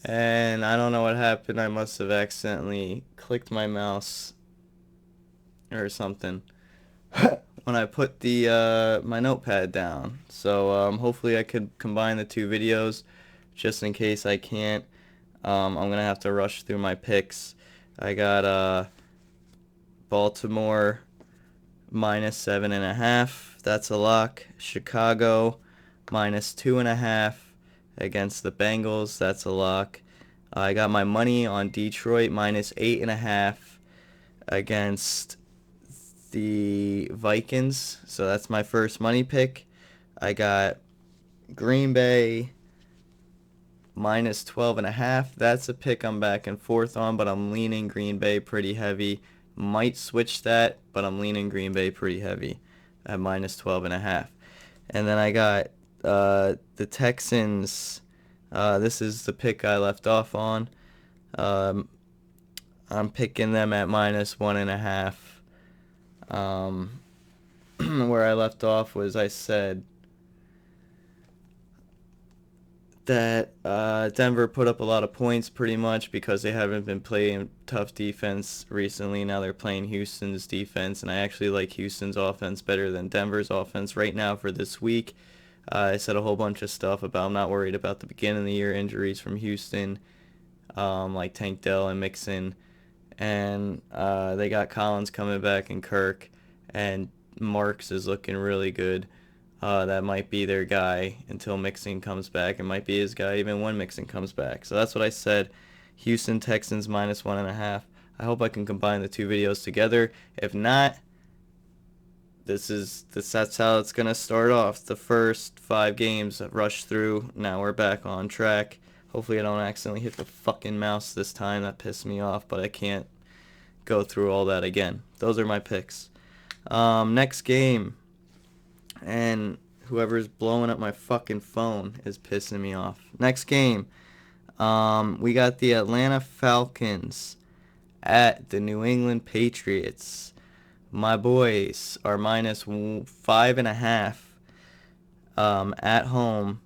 and I don't know what happened. I must have accidentally clicked my mouse or something when I put the my notepad down. So hopefully I could combine the two videos. Just in case I can't, I'm gonna have to rush through my picks. I got Baltimore -7.5. That's a lock. Chicago -2.5 against the Bengals. That's a lock. I got my money on Detroit -8.5 against the Vikings. So that's my first money pick. I got Green Bay -12.5. That's a pick I'm back and forth on, but I'm leaning Green Bay pretty heavy. Might switch that, but I'm leaning Green Bay pretty heavy at -12.5. And then I got the Texans. This is the pick I left off on. Um, I'm picking them at -1.5. Where I left off was I said that Denver put up a lot of points pretty much because they haven't been playing tough defense recently. Now they're playing Houston's defense, and I actually like Houston's offense better than Denver's offense right now for this week. I said a whole bunch of stuff about I'm not worried about the beginning of the year injuries from Houston, like Tank Dell and Mixon, and they got Collins coming back and Kirk, and Marks is looking really good. That might be their guy until Mixon comes back. It might be his guy even when Mixon comes back. So that's what I said. Houston Texans -1.5. I hope I can combine the two videos together. If not, that's how it's gonna start off. The first 5 games rush through. Now we're back on track. Hopefully I don't accidentally hit the fucking mouse this time. That pissed me off, but I can't go through all that again. Those are my picks. Next game, and whoever's blowing up my fucking phone is pissing me off. Next game, we got the Atlanta Falcons at the New England Patriots. My boys are -5.5 at home.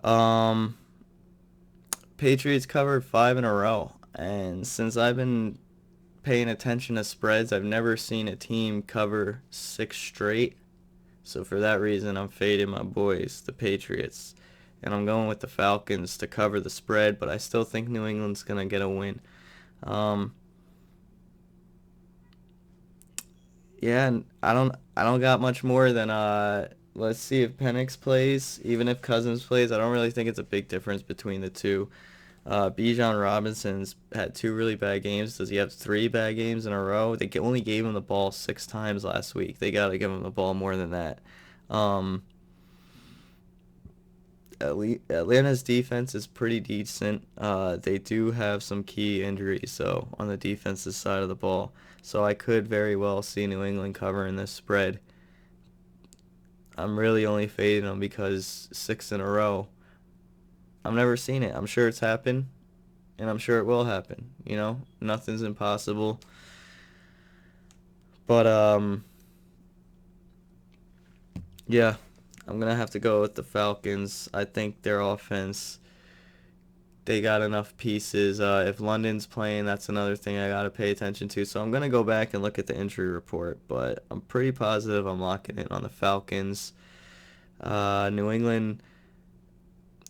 Um, Patriots covered 5 in a row, and since I've been paying attention to spreads, I've never seen a team cover 6 straight. So for that reason, I'm fading my boys, the Patriots, and I'm going with the Falcons to cover the spread. But I still think New England's gonna get a win. Um, yeah, and I don't got much more than let's see if Penix plays. Even if Cousins plays, I don't really think it's a big difference between the two. Bijan Robinson's had 2 really bad games. Does he have 3 bad games in a row? They only gave him the ball 6 times last week. They got to give him the ball more than that. Um, Atlanta's defense is pretty decent. They do have some key injuries, so on the defensive side of the ball. So I could very well see New England covering this spread. I'm really only fading them because 6 in a row. I've never seen it. I'm sure it's happened, and I'm sure it will happen. Nothing's impossible. But yeah, I'm gonna have to go with the Falcons. I think their offense, they got enough pieces. If London's playing, that's another thing I gotta pay attention to. So I'm gonna go back and look at the injury report, but I'm pretty positive I'm locking in on the Falcons. New England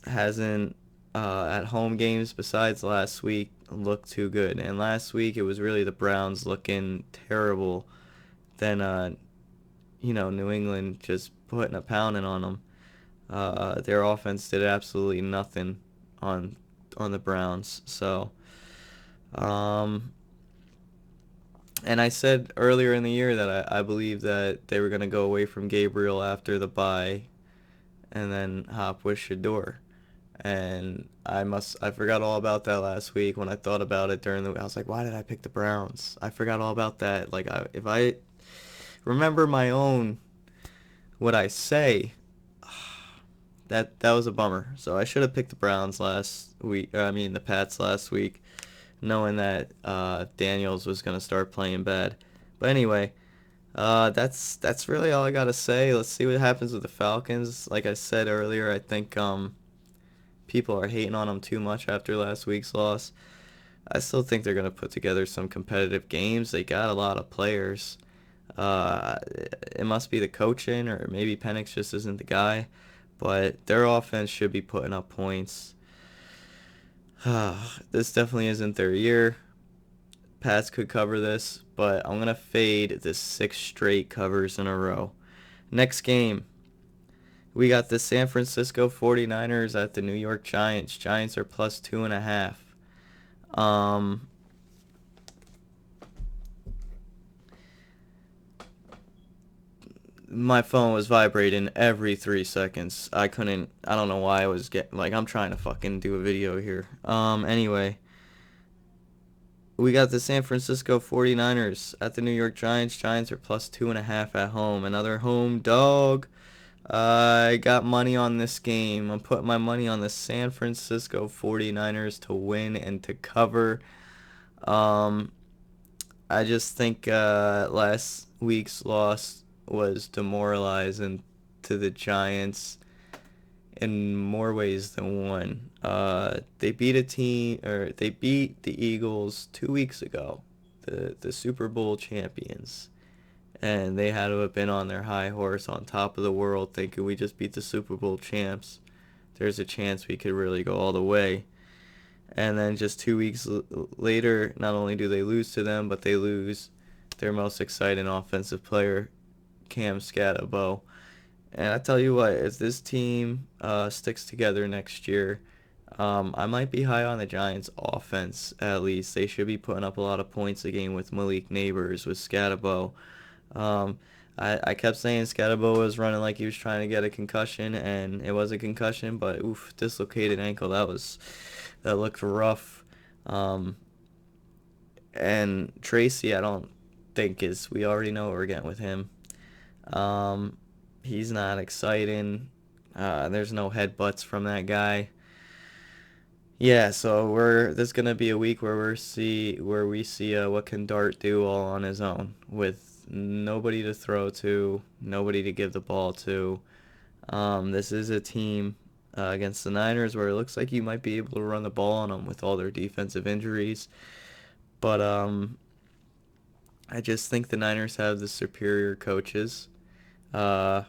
hasn't at home games besides last week looked too good, and last week it was really the Browns looking terrible. Then New England just putting a pounding on them. Their offense did absolutely nothing on the Browns. So, and I said earlier in the year that I believe that they were going to go away from Gabriel after the bye and then hop with Shador. And I forgot all about that last week when I thought about it during the. I was like, why did I pick the Browns? I forgot all about that. Like, if I remember my own what I say, that was a bummer. So I should have picked the Browns last week. I mean the Pats last week, knowing that Daniels was gonna start playing bad. But anyway, that's really all I gotta say. Let's see what happens with the Falcons. Like I said earlier, I think people are hating on them too much after last week's loss. I still think they're going to put together some competitive games. They got a lot of players. Uh, it must be the coaching, or maybe Penix just isn't the guy. But their offense should be putting up points. This definitely isn't their year. Pats could cover this, but I'm going to fade the 6 straight covers in a row. Next game, we got the San Francisco 49ers at the New York Giants. Giants are plus 2.5. Um, my phone was vibrating every 3 seconds. I don't know why I was I'm trying to fucking do a video here. Anyway, we got the San Francisco 49ers at the New York Giants. Giants are plus 2.5 at home. Another home dog. I got money on this game. I'm putting my money on the San Francisco 49ers to win and to cover. Um, I just think last week's loss was demoralizing to the Giants in more ways than one. They beat they beat the Eagles 2 weeks ago, the Super Bowl champions, and they had to have been on their high horse on top of the world, thinking we just beat the Super Bowl champs. There's a chance we could really go all the way. And then just 2 weeks later, not only do they lose to them, but they lose their most exciting offensive player, Cam Scatterbo. And I tell you what, if this team sticks together next year, I might be high on the Giants' offense at least. They should be putting up a lot of points a game with Malik Neighbors, with Scatterbo. Um, I kept saying Scatterbo was running like he was trying to get a concussion, and it was a concussion, but oof, dislocated ankle. That looked rough. Um, and Tracy, I don't think we already know what we're getting with him. He's not exciting. There's no headbutts from that guy. Yeah, so this is gonna be a week where we see what can Dart do all on his own with nobody to throw to, nobody to give the ball to. This is a team against the Niners where it looks like you might be able to run the ball on them with all their defensive injuries, but I just think the Niners have the superior coaches. Uh,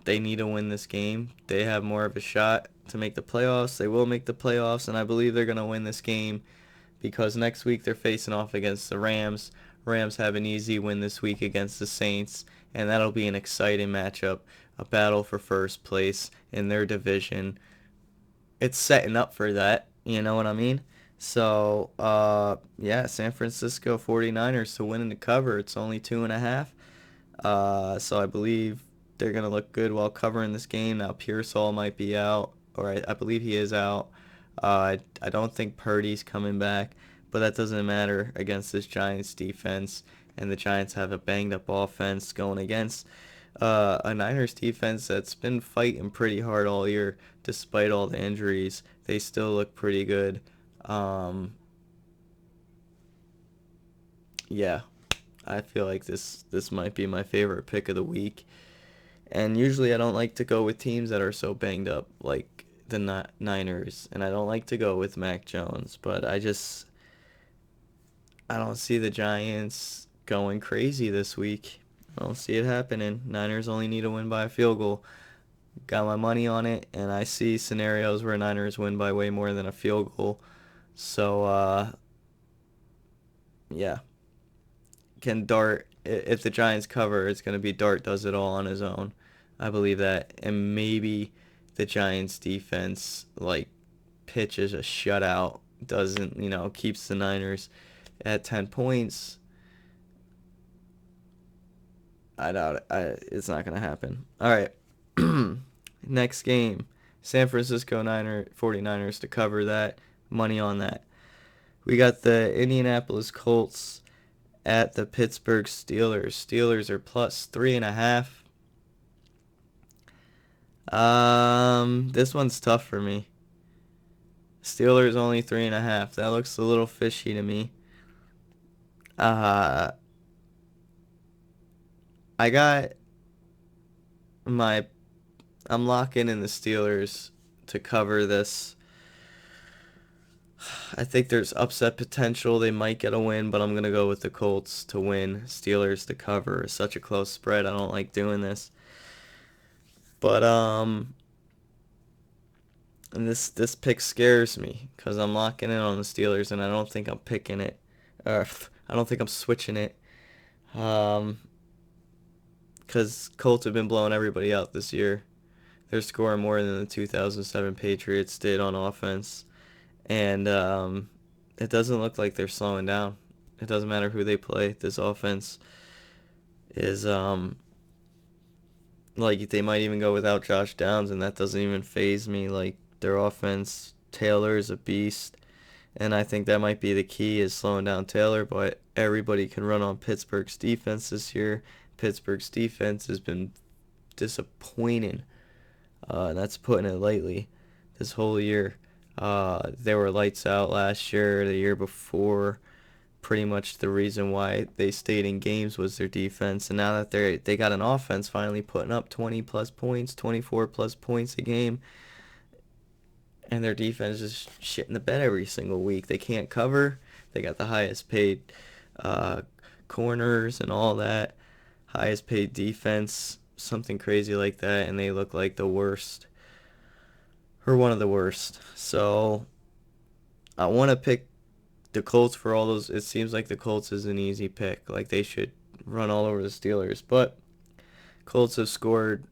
they need to win this game. They have more of a shot to make the playoffs. They will make the playoffs, and I believe they're going to win this game because next week they're facing off against the Rams. Rams have an easy win this week against the Saints, and that'll be an exciting matchup, a battle for first place in their division. It's setting up for that, you know what I mean? So, yeah, San Francisco 49ers to win and to cover. It's only 2.5. So I believe they're going to look good while covering this game. Now Pearsall might be out, or I believe he is out. I don't think Purdy's coming back, but that doesn't matter against this Giants defense. And the Giants have a banged up offense going against a Niners defense that's been fighting pretty hard all year despite all the injuries. They still look pretty good. Yeah, I feel like this might be my favorite pick of the week. And usually I don't like to go with teams that are so banged up like the Niners, and I don't like to go with Mac Jones, but I don't see the Giants going crazy this week. I don't see it happening. Niners only need to win by a field goal. Got my money on it, and I see scenarios where Niners win by way more than a field goal. So, yeah. Can Dart, if the Giants cover, it's going to be Dart does it all on his own. I believe that. And maybe the Giants defense, pitches a shutout, doesn't, keeps the Niners at 10 points. I doubt it. It's not going to happen. All right. Next game. San Francisco 49ers to cover that. Money on that. We got the Indianapolis Colts at the Pittsburgh Steelers. Steelers are plus 3.5. This one's tough for me. Steelers only 3.5. That looks a little fishy to me. Uh, I got my. I'm locking in the Steelers to cover this. I think there's upset potential. They might get a win, but I'm gonna go with the Colts to win. Steelers to cover. It's such a close spread. I don't like doing this, but and this pick scares me because I'm locking in on the Steelers, and I don't think I'm picking it. I don't think I'm switching it. Um, because Colts have been blowing everybody out this year. They're scoring more than the 2007 Patriots did on offense, and it doesn't look like they're slowing down. It doesn't matter who they play. This offense is like they might even go without Josh Downs, and that doesn't even phase me. Like their offense, Taylor is a beast, and I think that might be the key is slowing down Taylor. But everybody can run on Pittsburgh's defense this year. Pittsburgh's defense has been disappointing. And that's putting it lightly. This whole year, they were lights out last year, the year before. Pretty much the reason why they stayed in games was their defense, and now that they got an offense finally putting up 20 plus points, 24 plus points a game, and their defense is shit in the bed every single week. They can't cover. They got the highest paid uh, corners and all that, highest paid defense, something crazy like that, and they look like the worst or one of the worst. So I want to pick the Colts for all those. It seems like the Colts is an easy pick. Like they should run all over the Steelers, but Colts have scored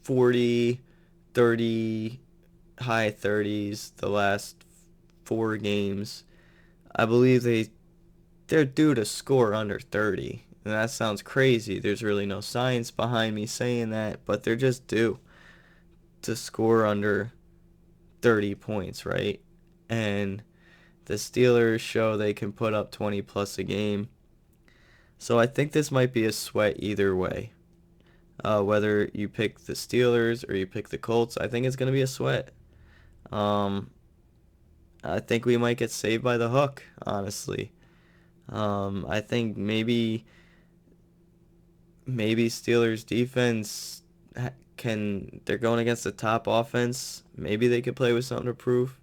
40, 30, high 30s the last 4 games. I believe they're due to score under 30. And that sounds crazy. There's really no science behind me saying that, but they're just due to score under 30 points, right? And the Steelers show they can put up 20 plus a game. So I think this might be a sweat either way. Whether you pick the Steelers or you pick the Colts, I think it's going to be a sweat. Um, I think we might get saved by the hook, honestly. I think maybe Steelers defense they're going against the top offense. Maybe they could play with something to prove.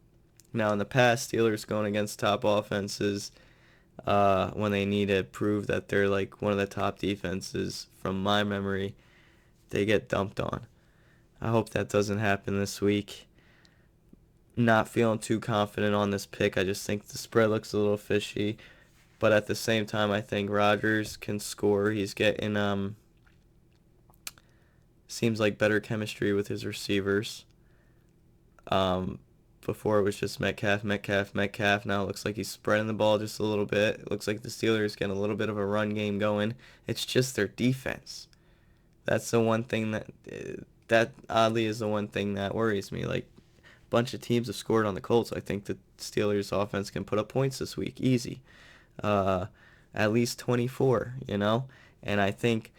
Now in the past, Steelers going against top offenses when they need to prove that they're like one of the top defenses, from my memory, they get dumped on. I hope that doesn't happen this week. Not feeling too confident on this pick. I just think the spread looks a little fishy. But at the same time, I think Rodgers can score. He's getting seems like better chemistry with his receivers. Um, Before it was just Metcalf, Metcalf, Metcalf. Now it looks like he's spreading the ball just a little bit. It looks like the Steelers getting a little bit of a run game going. It's just their defense. That's the one thing that oddly is the one thing that worries me. Like a bunch of teams have scored on the Colts. I think the Steelers offense can put up points this week, easy. Uh, at least 24, you know? And I think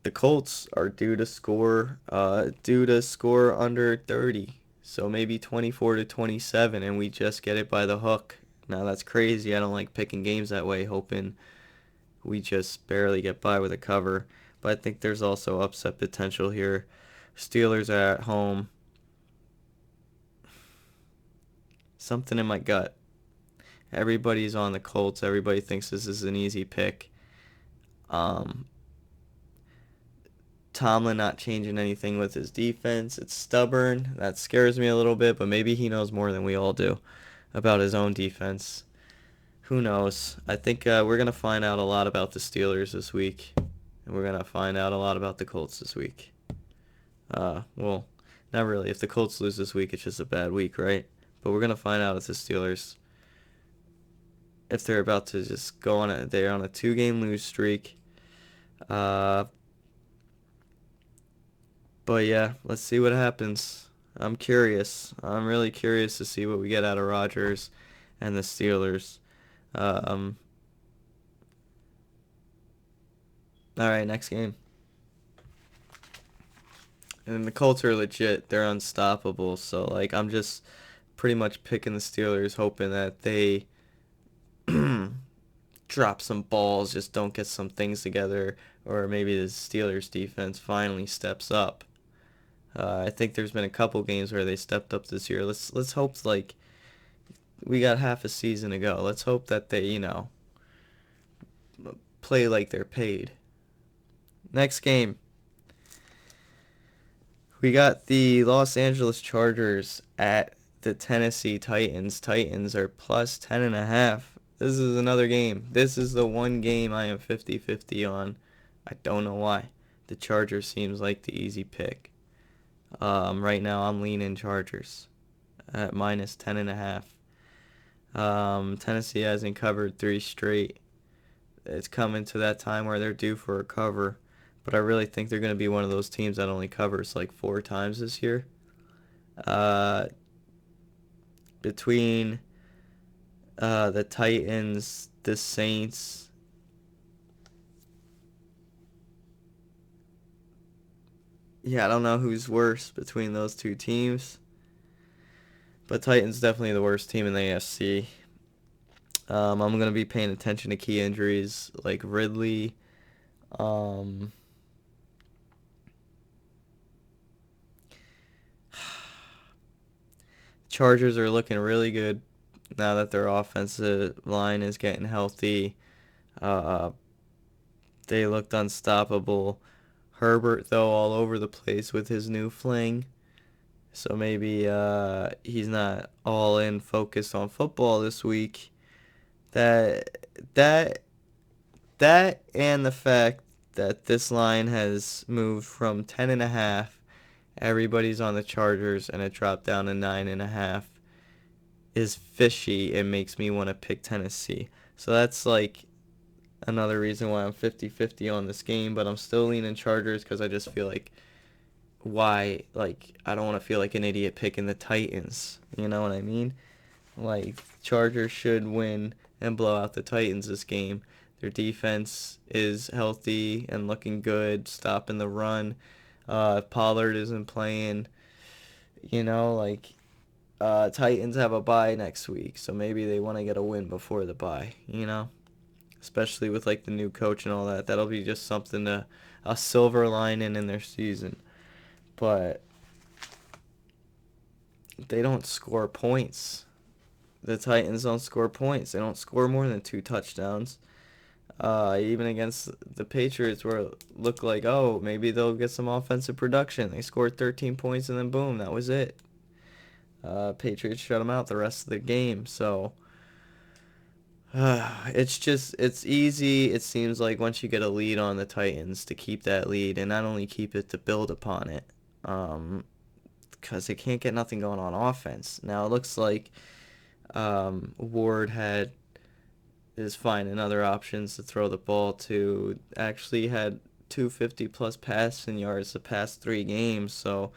the Colts are due to score under 30. So maybe 24 to 27 and we just get it by the hook. Now that's crazy. I don't like picking games that way, hoping we just barely get by with a cover. But I think there's also upset potential here. Steelers are at home. Something in my gut. Everybody's on the Colts. Everybody thinks this is an easy pick. Um, Tomlin not changing anything with his defense. It's stubborn. That scares me a little bit, but maybe he knows more than we all do about his own defense. Who knows? I think we're going to find out a lot about the Steelers this week, and we're going to find out a lot about the Colts this week. Well, not really. If the Colts lose this week, it's just a bad week, right? But we're going to find out if the Steelers, if they're about to just go on they're on a 2-game lose streak. But yeah, let's see what happens. I'm curious. I'm really curious to see what we get out of Rodgers and the Steelers. Um, all right, next game. And the Colts are legit. They're unstoppable. So like I'm just pretty much picking the Steelers, hoping that they drop some balls, just don't get some things together, or maybe the Steelers defense finally steps up. I think there's been a couple games where they stepped up this year. Let's hope like we got half a season to go. Let's hope that they, play like they're paid. Next game, we got the Los Angeles Chargers at the Tennessee Titans. Titans are plus 10.5. This is another game. This is the one game I am 50-50 on. I don't know why. The Chargers seems like the easy pick. Right now I'm leaning Chargers at minus 10.5. Tennessee hasn't covered 3 straight. It's coming to that time where they're due for a cover. But I really think they're going to be one of those teams that only covers like 4 times this year. Uh, between the Titans, the Saints, yeah, I don't know who's worse between those 2 teams. But Titans definitely the worst team in the AFC. I'm going to be paying attention to key injuries like Ridley. Um, Chargers are looking really good now that their offensive line is getting healthy. Uh, they looked unstoppable. Herbert, though, all over the place with his new fling. So maybe he's not all in focused on football this week. That that that and the fact that this line has moved from 10.5. Everybody's on the Chargers and it dropped down to 9.5 is fishy. It makes me want to pick Tennessee. So that's like another reason why I'm 50-50 on this game, but I'm still leaning Chargers because I just feel like I don't want to feel like an idiot picking the Titans. You know what I mean? Like, Chargers should win and blow out the Titans this game. Their defense is healthy and looking good, stopping the run. Pollard isn't playing, like Titans have a bye next week, so maybe they want to get a win before the bye. Especially with like the new coach and all that. That'll be just something a silver lining in their season. But they don't score points. The Titans don't score points. They don't score more than 2 touchdowns. Even against the Patriots, where it looked like, oh, maybe they'll get some offensive production. They scored 13 points and then boom, that was it. Patriots shut them out the rest of the game. So it's easy. It seems like once you get a lead on the Titans to keep that lead and not only keep it, to build upon it. Because they can't get nothing going on offense. Now it looks like Ward is finding other options to throw the ball to. Actually had 250 plus passing yards the past 3 games. So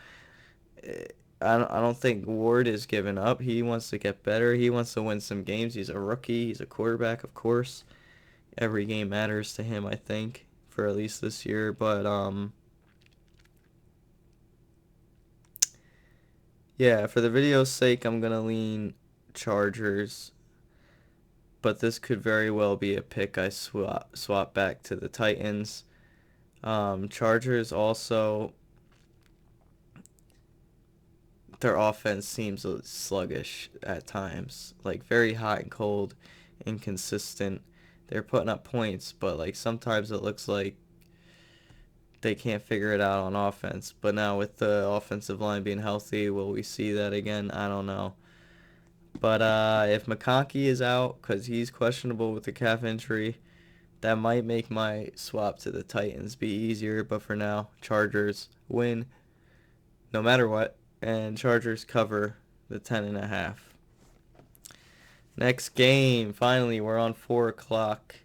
I don't think Ward is giving up. He wants to get better. He wants to win some games. He's a rookie. He's a quarterback, of course. Every game matters to him, I think, for at least this year. But yeah, for the video's sake, I'm gonna lean Chargers. But this could very well be a pick I swap back to the Titans. Chargers also, their offense seems sluggish at times, like very hot and cold, inconsistent. They're putting up points, but like sometimes it looks like they can't figure it out on offense. But now with the offensive line being healthy, will we see that again? I don't know. But if McConkey is out because he's questionable with the calf injury, that might make my swap to the Titans be easier. But for now, Chargers win no matter what, and Chargers cover the 10.5. Next game, finally, we're on 4 o'clock.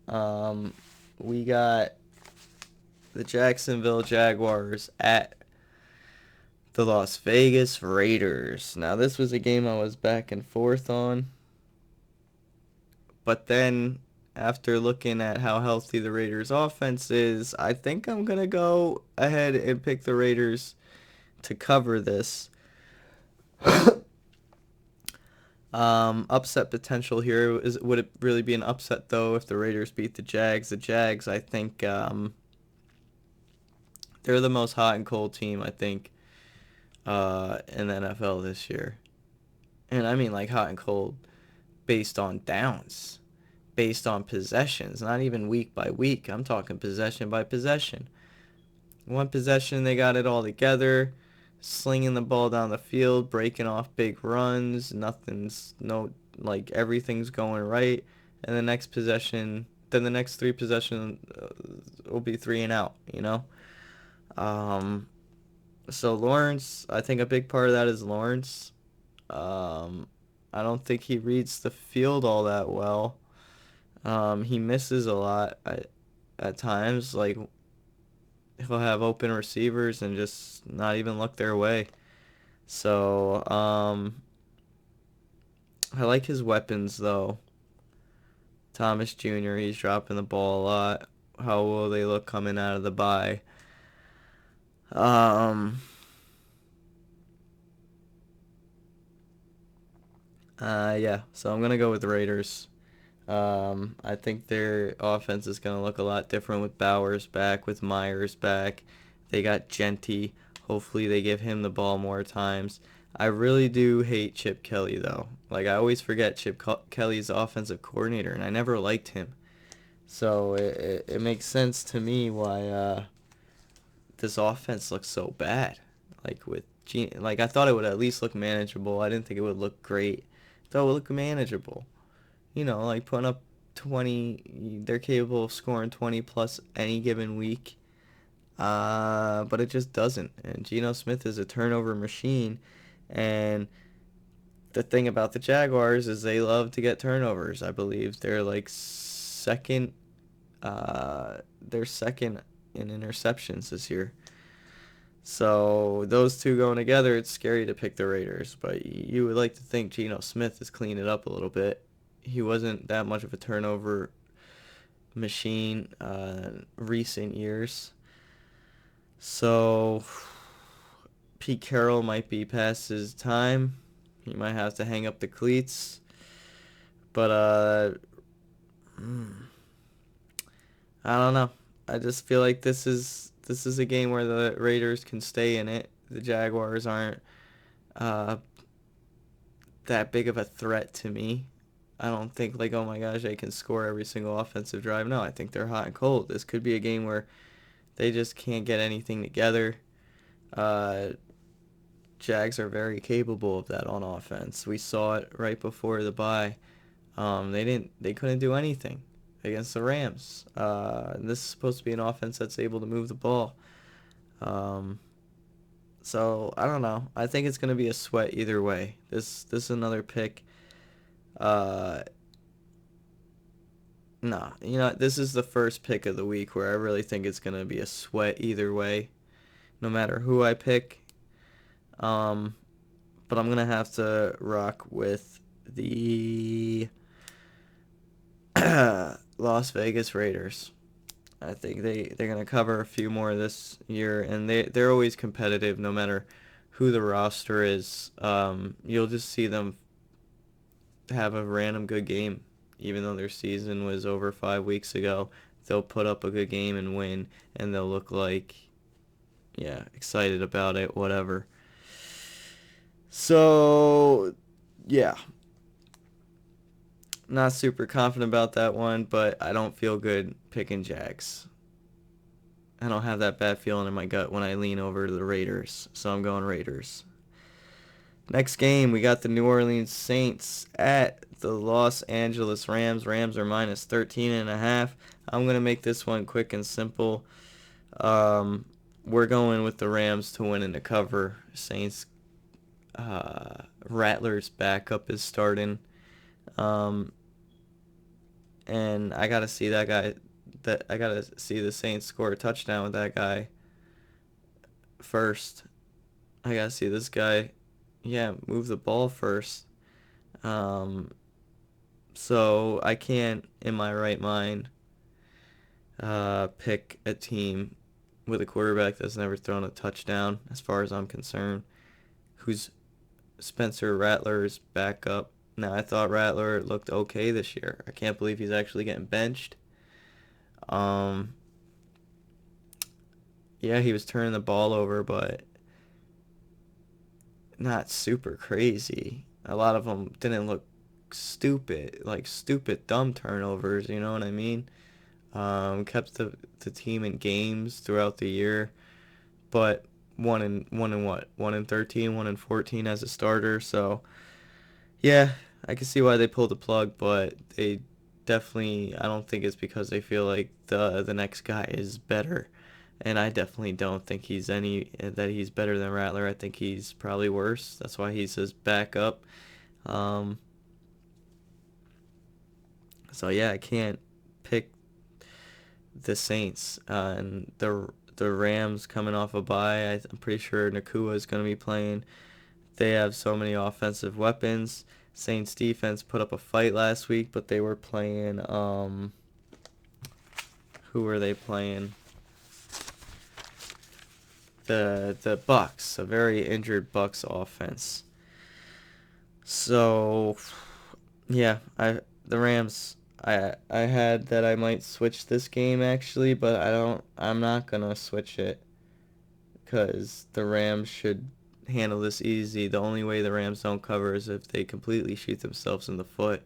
We got the Jacksonville Jaguars at the Las Vegas Raiders. Now, this was a game I was back and forth on. But then, after looking at how healthy the Raiders' offense is, I think I'm going to go ahead and pick the Raiders to cover this. Upset potential here. Would it really be an upset, though, if the Raiders beat the Jags? The Jags, I think, they're the most hot and cold team, I think, in the NFL this year. And I mean like hot and cold based on downs, based on possessions, not even week by week. I'm talking possession by possession. One possession, they got it all together, slinging the ball down the field, breaking off big runs. Nothing's no like everything's going right. And the next possession, then the next three possessions will be three and out. Um, so Lawrence, I think a big part of that is Lawrence. Um, I don't think he reads the field all that well. He misses a lot at times. Like he'll have open receivers and just not even look their way. So, I like his weapons though. Thomas Jr., he's dropping the ball a lot. How will they look coming out of the bye? Um, yeah, so I'm gonna go with the Raiders. I think their offense is gonna look a lot different with Bowers back, with Myers back. They got Genty. Hopefully they give him the ball more times. I really do hate Chip Kelly though. Like I always forget Kelly's offensive coordinator, and I never liked him. So it makes sense to me why this offense looks so bad. Like like I thought it would at least look manageable. I didn't think it would look great. I thought it would look manageable. Like putting up 20, they're capable of scoring 20 plus any given week. But it just doesn't. And Geno Smith is a turnover machine. And the thing about the Jaguars is they love to get turnovers. I believe they're like second. They're second in interceptions this year. So those two going together, it's scary to pick the Raiders. But you would like to think Geno Smith has cleaned it up a little bit. He wasn't that much of a turnover machine recent years. So Pete Carroll might be past his time. He might have to hang up the cleats. But I don't know. I just feel like this is a game where the Raiders can stay in it. The Jaguars aren't uh, that big of a threat to me. I don't think like, oh my gosh, they can score every single offensive drive. No, I think they're hot and cold. This could be a game where they just can't get anything together. Uh, Jags are very capable of that on offense. We saw it right before the bye. They couldn't do anything against the Rams. This is supposed to be an offense that's able to move the ball. Um, so I don't know. I think it's gonna be a sweat either way. This is another pick. Uh, nah, this is the first pick of the week where I really think it's gonna be a sweat either way, no matter who I pick. Um, but I'm gonna have to rock with the Las Vegas Raiders. I think they're gonna cover a few more this year, and they're always competitive no matter who the roster is. You'll just see them have a random good game, even though their season was over 5 weeks ago. They'll put up a good game and win, and they'll look like, yeah, excited about it, whatever. So, yeah, not super confident about that one, but I don't feel good picking Jags. I don't have that bad feeling in my gut when I lean over to the Raiders, so I'm going Raiders. Next game, we got the New Orleans Saints at the Los Angeles Rams. Rams are minus 13.5. I'm going to make this one quick and simple. We're going with the Rams to win and to cover. Saints, Rattler's backup is starting. And I got to see that guy. I got to see the Saints score a touchdown with that guy first. I got to see this guy, yeah, move the ball first. Um, so I can't, in my right mind, pick a team with a quarterback that's never thrown a touchdown, as far as I'm concerned, who's Spencer Rattler's backup. Now, I thought Rattler looked okay this year. I can't believe he's actually getting benched. Um, yeah, he was turning the ball over, but not super crazy. a lot of them didn't look stupid, like stupid dumb turnovers. You know what I mean? Kept the team in games throughout the year, but one in what? 1-13, 1-14 as a starter. So yeah, I can see why they pulled the plug, but they definitely, I don't think it's because they feel like the next guy is better. And I definitely don't think he's better than Rattler. I think he's probably worse. That's why he's his backup. Um, so yeah, I can't pick the Saints and the Rams coming off a bye. I'm pretty sure Nakua is going to be playing. They have so many offensive weapons. Saints defense put up a fight last week, but they were playing who were they playing? The Bucks, a very injured Bucks offense. So yeah, the Rams. I had that I might switch this game actually, but I'm not gonna switch it because the Rams should handle this easy. The only way the Rams don't cover is if they completely shoot themselves in the foot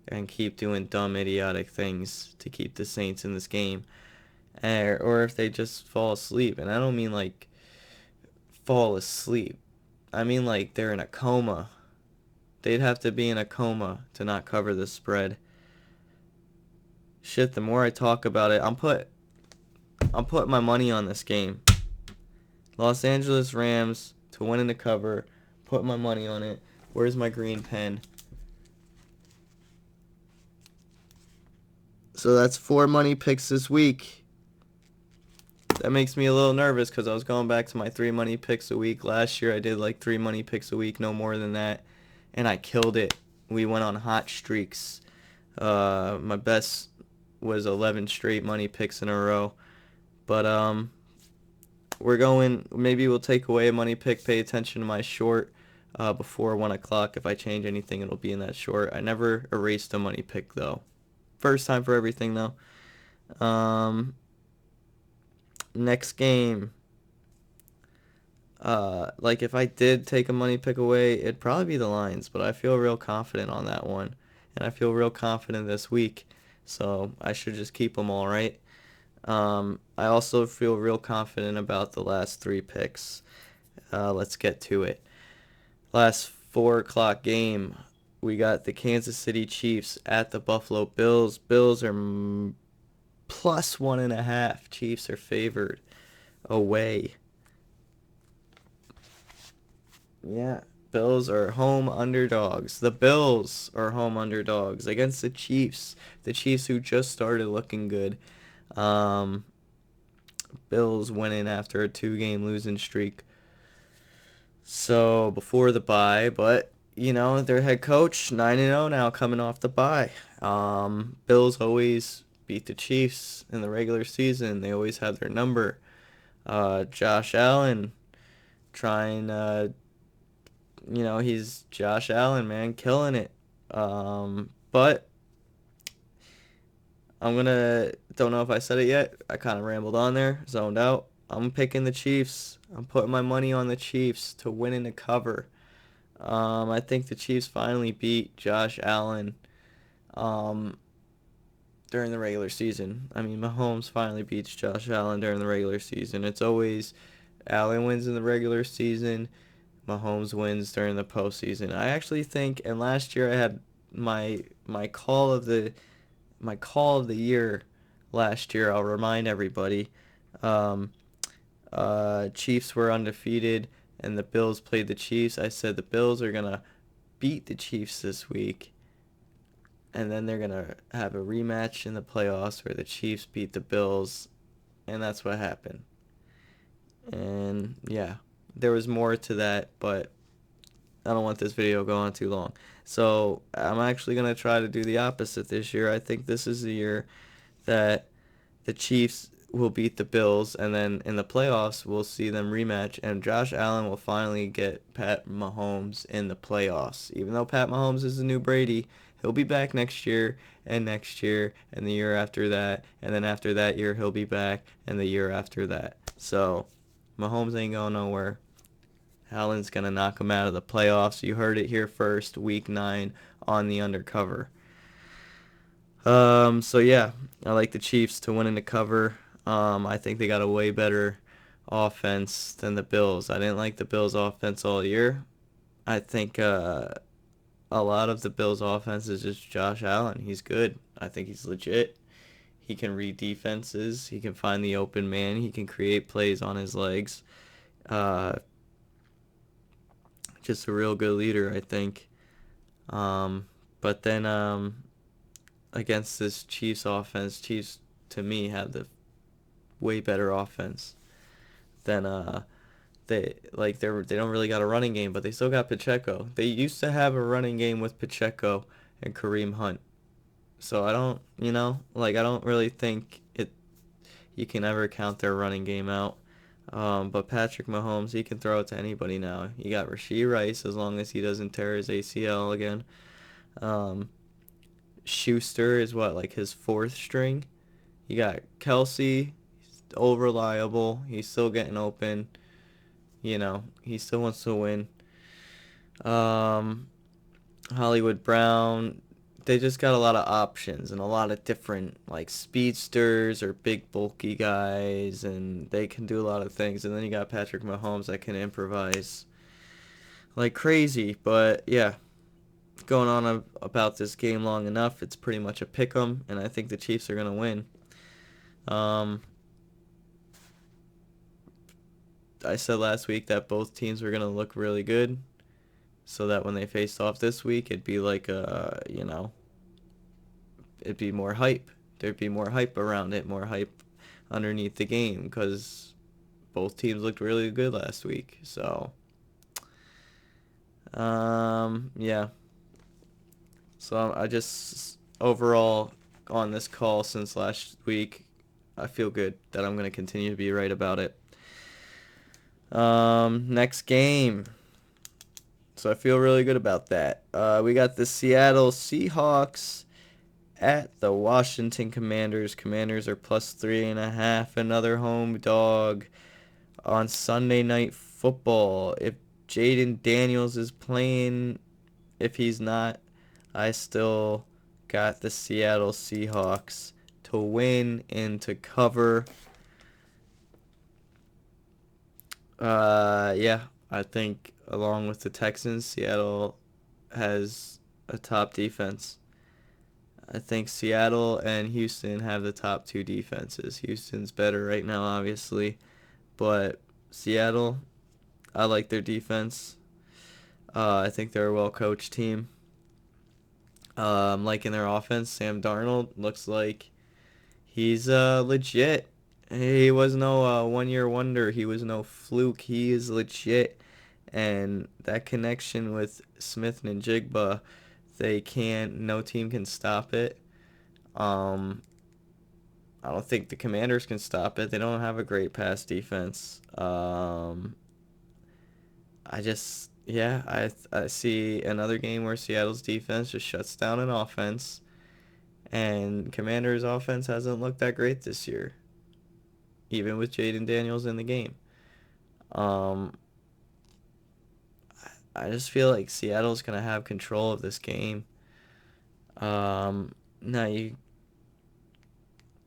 and keep doing dumb, idiotic things to keep the Saints in this game, or if they just fall asleep. And I don't mean like fall asleep. I mean like they're in a coma. They'd have to be in a coma to not cover the spread. Shit, the more I talk about it, I'm putting my money on this game. Los Angeles Rams to win in the cover. Put my money on it. Where's my green pen? So that's 4 money picks this week. That makes me a little nervous because I was going back to my 3 money picks a week. Last year I did like 3 money picks a week, no more than that. And I killed it. We went on hot streaks. My best was 11 straight money picks in a row. But we're going, maybe we'll take away a money pick. Pay attention to my short before 1 o'clock. If I change anything, it'll be in that short. I never erased a money pick, though. First time for everything, though. Next game. Like if I did take a money pick away, it'd probably be the Lions, but I feel real confident on that one. And I feel real confident this week. So I should just keep them all right. I also feel real confident about the last 3 picks. Let's get to it. Last 4 o'clock game, we got the Kansas City Chiefs at the Buffalo Bills. Bills are plus 1.5. Chiefs are favored away. Yeah, Bills are home underdogs. The Bills are home underdogs against the Chiefs. The Chiefs who just started looking good. Um, Bills winning after a 2-game losing streak. So before the bye, but you know, their head coach 9-0 now coming off the bye. Bills always beat the Chiefs in the regular season. They always have their number. Josh Allen trying he's Josh Allen, man, killing it. But don't know if I said it yet. I kind of rambled on there, zoned out. I'm picking the Chiefs. I'm putting my money on the Chiefs to win in the cover. I think the Chiefs finally beat Josh Allen during the regular season. I mean, Mahomes finally beats Josh Allen during the regular season. It's always Allen wins in the regular season, Mahomes wins during the postseason. I actually think, and last year I had my call of the year last year. I'll remind everybody. Chiefs were undefeated, and the Bills played the Chiefs. I said the Bills are gonna beat the Chiefs this week, and then they're gonna have a rematch in the playoffs where the Chiefs beat the Bills, and that's what happened. And yeah, there was more to that, but I don't want this video to go on too long. So I'm actually going to try to do the opposite this year. I think this is the year that the Chiefs will beat the Bills, and then in the playoffs we'll see them rematch, and Josh Allen will finally get Pat Mahomes in the playoffs. Even though Pat Mahomes is the new Brady, he'll be back next year, and the year after that, and then after that year he'll be back, and the year after that. So Mahomes ain't going nowhere. Allen's going to knock them out of the playoffs. You heard it here first, week 9 on the undercover. So yeah, I like the Chiefs to win in the cover. I think they got a way better offense than the Bills. I didn't like the Bills offense all year. I think a lot of the Bills offense is just Josh Allen. He's good. I think he's legit. He can read defenses. He can find the open man. He can create plays on his legs. Uh, just a real good leader, I think. But then against this Chiefs offense, Chiefs to me had the way better offense than they don't really got a running game, but they still got Pacheco. They used to have a running game with Pacheco and Kareem Hunt. So I don't really think you can ever count their running game out. But Patrick Mahomes, he can throw it to anybody now. You got Rashee Rice as long as he doesn't tear his ACL again. Um, Schuster is like his fourth string. You got Kelsey, he's old reliable. He's still getting open. He still wants to win. Um, Hollywood Brown, they just got a lot of options and a lot of different like speedsters or big bulky guys, and they can do a lot of things. And then you got Patrick Mahomes that can improvise like crazy. But yeah, going on about this game long enough, it's pretty much a pick 'em, and I think the Chiefs are gonna win. Um, I said last week that both teams were gonna look really good, so that when they faced off this week, it'd be like it'd be more hype. There'd be more hype around it, more hype underneath the game because both teams looked really good last week. So, yeah. So I just overall on this call since last week, I feel good that I'm gonna continue to be right about it. Next game. So I feel really good about that. We got the Seattle Seahawks at the Washington Commanders. Commanders are +3.5. Another home dog on Sunday Night Football. If Jaden Daniels is playing, if he's not, I still got the Seattle Seahawks to win and to cover. Yeah, I think along with the Texans, Seattle has a top defense. I think Seattle and Houston have the top two defenses. Houston's better right now, obviously, but Seattle, I like their defense. I think they're a well-coached team. I'm liking their offense. Sam Darnold looks like he's legit. He was no one-year wonder. He was no fluke. He is legit. And that connection with Smith and Jigba, no team can stop it. I don't think the Commanders can stop it. They don't have a great pass defense. I see another game where Seattle's defense just shuts down an offense, and Commanders' offense hasn't looked that great this year, even with Jaden Daniels in the game. Um, I just feel like Seattle's gonna have control of this game. Now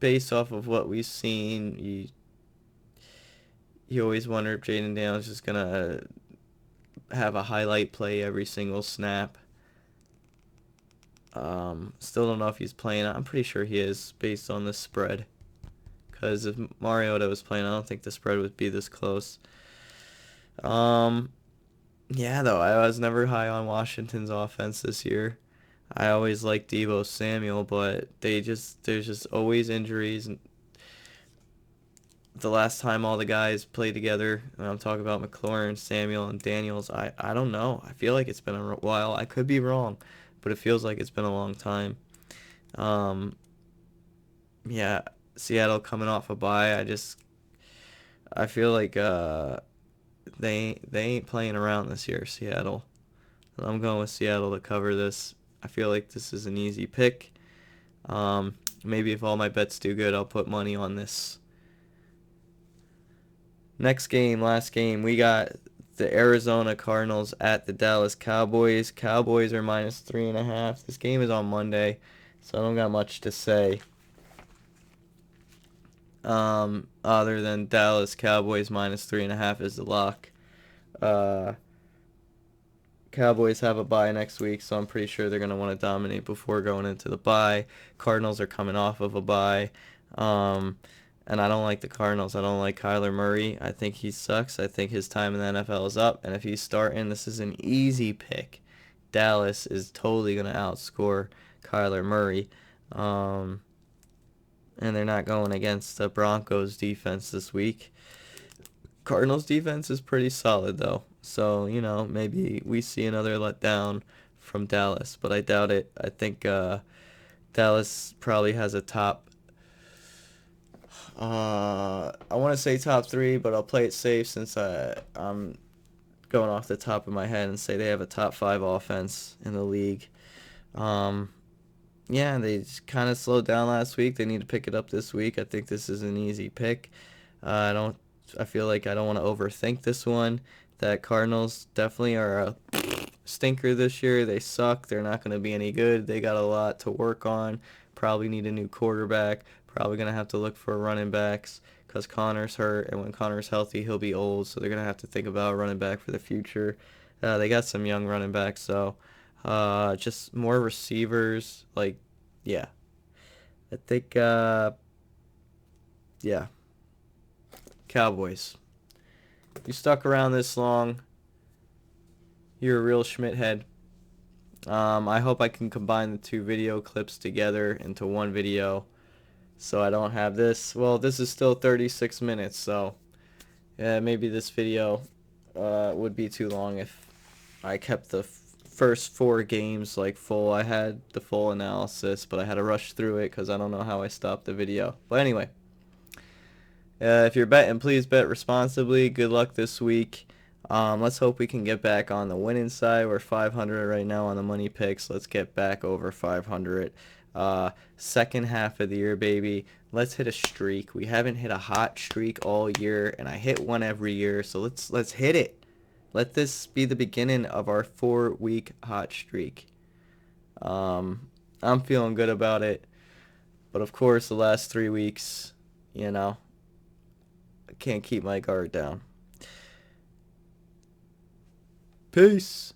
based off of what we've seen, you always wonder if Jaden Daniels is just gonna have a highlight play every single snap. Still don't know if he's playing. I'm pretty sure he is based on the spread. Because if Mariota was playing, I don't think the spread would be this close. Yeah, though, I was never high on Washington's offense this year. I always liked Deebo Samuel, but there's just always injuries. And the last time all the guys played together, and I'm talking about McLaurin, Samuel, and Daniels, I don't know. I feel like it's been a while. I could be wrong, but it feels like it's been a long time. Um, yeah, Seattle coming off a bye. I feel like they ain't playing around this year, Seattle. I'm going with Seattle to cover this. I feel like this is an easy pick. Maybe if all my bets do good, I'll put money on this. Next game, last game, we got the Arizona Cardinals at the Dallas Cowboys. Cowboys are -3.5. This game is on Monday, so I don't got much to say. Other than Dallas Cowboys -3.5 is the lock. Uh, Cowboys have a bye next week, so I'm pretty sure they're going to want to dominate before going into the bye. Cardinals are coming off of a bye. Um, and I don't like the Cardinals. I don't like Kyler Murray. I think he sucks. I think his time in the NFL is up. And if he's starting, this is an easy pick. Dallas is totally going to outscore Kyler Murray. And they're not going against the Broncos defense this week. Cardinals defense is pretty solid though. So, maybe we see another letdown from Dallas, but I doubt it. I think Dallas probably has a top I want to say top 3, but I'll play it safe since I'm going off the top of my head and say they have a top 5 offense in the league. Yeah, they just kind of slowed down last week. They need to pick it up this week. I think this is an easy pick. I feel like I don't want to overthink this one. That Cardinals definitely are a stinker this year. They suck. They're not going to be any good. They got a lot to work on. Probably need a new quarterback. Probably going to have to look for running backs because Connor's hurt, and when Connor's healthy, he'll be old. So they're going to have to think about a running back for the future. They got some young running backs, so just more receivers. Yeah. I think, yeah. Cowboys. You stuck around this long. You're a real Schmidt head. I hope I can combine the 2 video clips together into one video so I don't have this. Well, this is still 36 minutes, so maybe this video would be too long if I kept the first 4 games full. I had the full analysis, but I had to rush through it because I don't know how I stopped the video. But anyway. If you're betting, please bet responsibly. Good luck this week. Let's hope we can get back on the winning side. We're 500 right now on the money picks. Let's get back over 500. Second half of the year, baby. Let's hit a streak. We haven't hit a hot streak all year, and I hit one every year. So let's hit it. Let this be the beginning of our 4-week hot streak. I'm feeling good about it. But of course, the last 3 weeks, I can't keep my guard down. Peace.